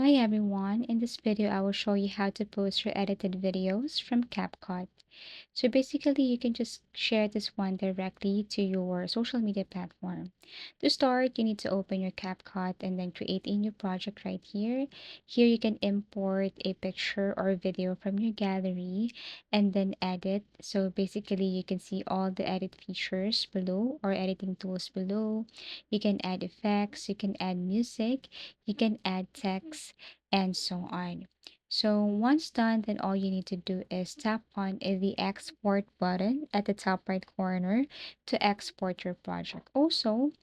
Hi everyone, in this video I will show you how to post your edited videos from CapCut. So basically you can just share this one directly to your social media platform. To start, you need to open your CapCut and then create a new project right here. Here you can import a picture or video from your gallery and then edit. So basically you can see all the edit features below or editing tools below. You can add effects, you can add music, you can add text and so on. So once done, then all you need to do is tap on the export button at the top right corner to export your project. Also,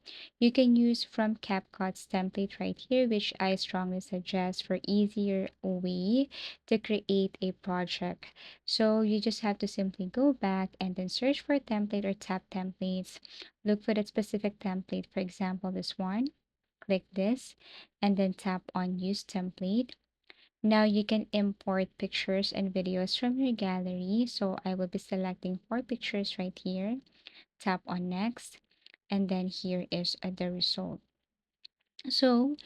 you can use from CapCut's template right here, which I strongly suggest for easier way to create a project. So you just have to simply go back and then search for template or tap templates. Look for that specific template, for example, this one. Click this and then tap on use template. Now you can import pictures and videos from your gallery. So I will be selecting 4 pictures right here. Tap on next. And then here is the result. So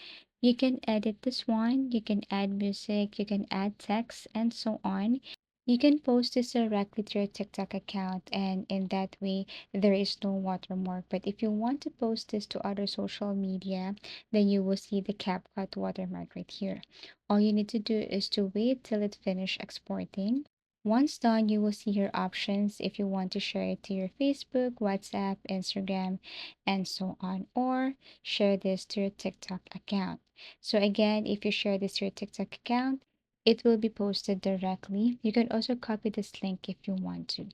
you can edit this one, you can add music, you can add text, and so on. You can post this directly to your TikTok account, and in that way, there is no watermark. But if you want to post this to other social media, then you will see the CapCut watermark right here. All you need to do is to wait till it finish exporting. Once done, you will see your options if you want to share it to your Facebook, WhatsApp, Instagram, and so on, or share this to your TikTok account. So again, if you share this to your TikTok account, it will be posted directly. You can also copy this link if you want to.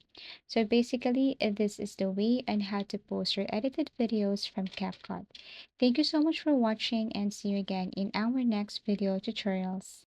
So basically, this is the way on how to post your edited videos from CapCut. Thank you so much for watching and see you again in our next video tutorials.